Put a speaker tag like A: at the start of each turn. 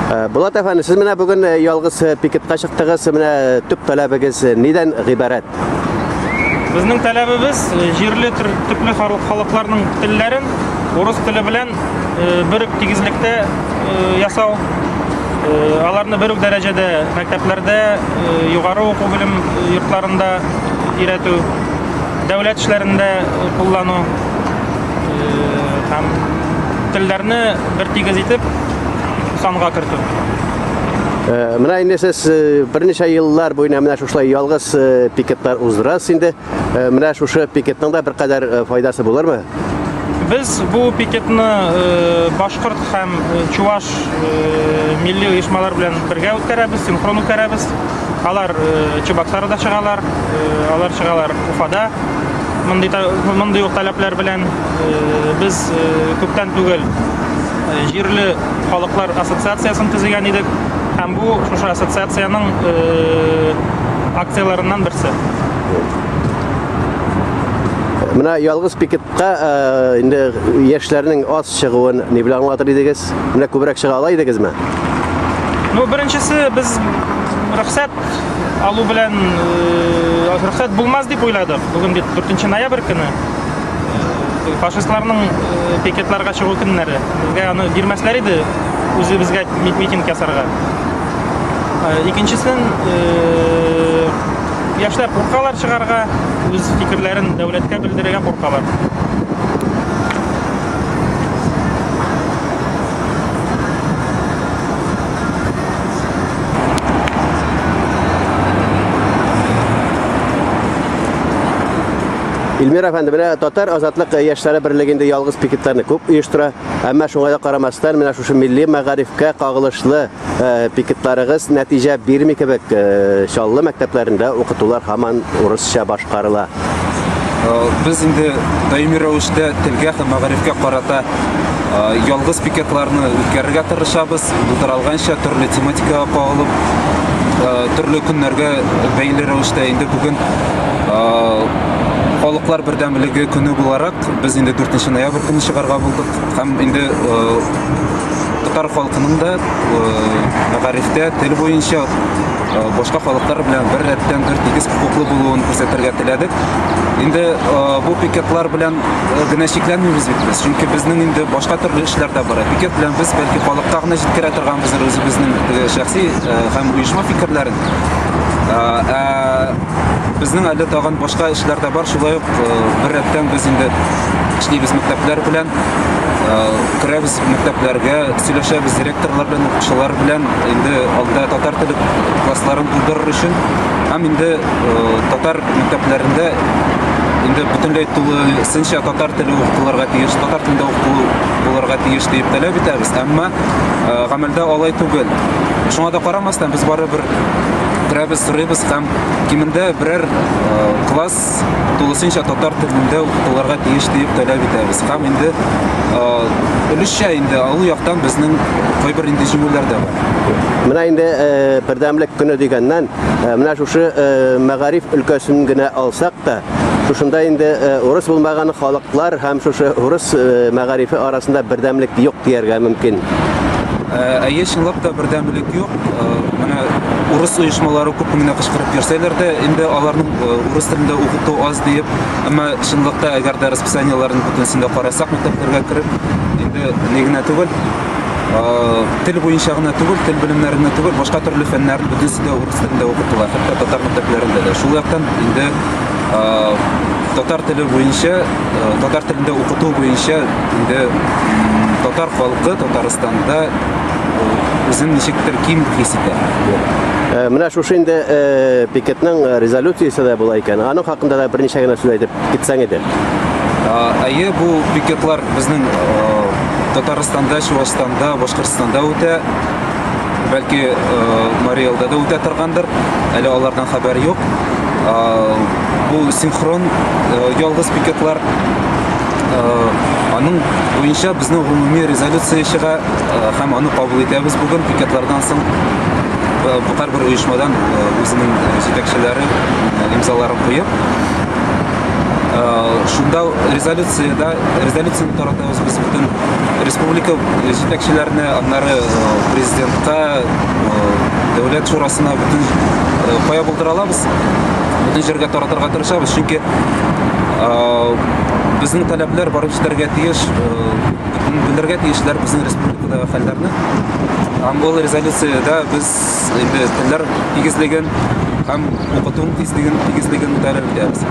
A: Булат әфәнде, сез менә бүген ялгыз пикетка чыктыгыз, менә төп талабыгыз нидән гыйбарәт?
B: Безнең талабыбыз җирле төпле халыкларның телләрен урыс теле белән бер тигезлектә ясау. Аларны бер үк дәрәҗәдә мәктәпләрдә, югары уку белем йортларында өйрәтү, дәүләт эшләрендә куллану һәм телләрне бер тигез итеп санга кертү.
A: Менә инде сез берничә еллар буена менә шулай ялгыз пикетлар уздырасыз инде. Менә шушы пикетның да беркадәр файдасы булырмы?
B: Biz bu piketni Башкорт һәм Чуваш милли оешмалар белән бергә үткәрәбез, синхрон үткәрәбез. Алар Чебоксарда чыгалар, алар чыгалар Уфада. Мондый ук таләпләр белән без күптән түгел җирле халыклар ассоциациясын төзегән идек. Һәм бу шушы ассоциацияның акцияларыннан берсе.
A: Менә ялгыз пикетка инде яшьләрнең аз чыгуын ни белән аңлатыр идегез? Менә күбрәк чыга ала идегезме?
B: Ну, беренчесе без рөхсәт алу белән рөхсәт булмас дип уйладык. Бүген бит 4 ноябрь көне. Фашистларның пикетларга чыгу көннәре. Безгә аны бирмәсләр иде, үзебезгә митинг ясарга. Икенчесен яшьләр куркалар чыгарга, үз фикерләрен дәүләткә белдерергә куркалар.
A: Илмир әфәнде, менә Татар Азатлык яшьләре берлегендә ялгыз пикетларны күп оештыра, әмма шуңа да карамастан менә шушы милли мәгарифкә кагылышлы пикетларыгыз нәтиҗә бирми кебек, Чаллы мәктәпләрендә укытулар һаман урысча башкарыла.
C: Без инде даими рәвештә телгә һәм мәгарифкә карата ялгыз пикетларны үткәрергә тырышабыз. Булдырылганча төрле тематикага кагылып, төрле көннәргә бәйле рәвештә инде бүген халыклар бердәмлеге көне буларак без инде 4 ноябрь көне чыгарга булдык. Һәм инде татар халкының да мәгарифтә тел буенча башка халыклар белән бер рәттән бер тигез хукуклы булуын күрсәтергә теләдек. Инде бу пикетлар белән генә чикләнмибез бит без, чөнки безнең инде башка төрле эшләр дә бар. Пикет белән без бәлки халыкка гына җиткерә торганбыз үзебезнең шәхси һәм оешма фикерләрен. Безнең әле тагын башка эшләр дә бар, шулай ук бер рәттән без инде эшлибез мәктәпләр белән, керәбез мәктәпләргә, сөйләшәбез директорлар белән, укучылар белән, инде алда татар теле классларын булдырыр өчен, һәм инде татар мәктәпләрендә инде бөтенләй тулысынча татар теле укытылырга тиеш, татар телендә укытылу булырга тиеш дип таләп итәбез, әмма гамәлдә алай түгел. Шуңа да карамастан без барыбер керәбез, сорыйбыз һәм кимендә берәр класс тулысынча татар телендә укытылырга тиеш дип таләп итәбез. Һәм инде өлешчә инде алу яктан безнең кайбер инде җиңүләр дә бар.
A: Менә инде бердәмлек көне дигәннән, менә шушы мәгариф өлкәсен генә алсак та, шушында инде урыс булмаган халыклар һәм шушы урыс мәгарифе арасында бердәмлек юк дияргә мөмкин.
C: Әйе, чынлап та бердәмлек юк. Менә урыс оешмалары күп кенә кычкырып йөрсәләр дә, инде аларның урыс телендә укыту аз дип, әмма чынлыкта әгәр дә расписаниеларын бөтенсендә карасак, мәктәпләргә кереп, инде ни генә түгел, тел буенча гына түгел, тел белемнәренә түгел, башка төрле фәннәрне бөтенсендә урыс телендә укытыла, хәтта татар мәктәпләрендә дә. Шул яктан инде татар теле буенча, татар телендә укыту буенча инде татар халкы Татарстанда үзен ничектер ким хис итә.
A: Менә шушы инде пикетның резолюциясе дә була икән. Аның хакында да берничә генә сүз әйтеп китсәң иде.
C: Әйе, бу пикетлар безнең Татарстанда, Чувашстанда, Башкортстанда үтә. Бәлки Марий Элда да үтә торгандыр. Әле алардан хәбәр юк. Бу синхрон ялгыз пикетлар, аның буенча безнең гомуми резолюция чыга һәм аны кабул итәбез бүген пикетлардан соң. Бу һәрбер оешмадан үзенең җитәкчеләре имзаларын куеп, шунда резолюцияне таратабыз без бөтен республика җитәкчеләренә, аннары президентка, дәүләт шурасына бөтен кая булдыра алабыз. Бөтен җиргә таратырга тырышабыз, чөнки безнең таләпләр барып җитәргә тиеш, белергә тиешләр безнең республикадагы хәлләрне. Һәм ул резолюциядә без инде телләр тигезлеген һәм укыту тигезлеген күтәреп итәбез.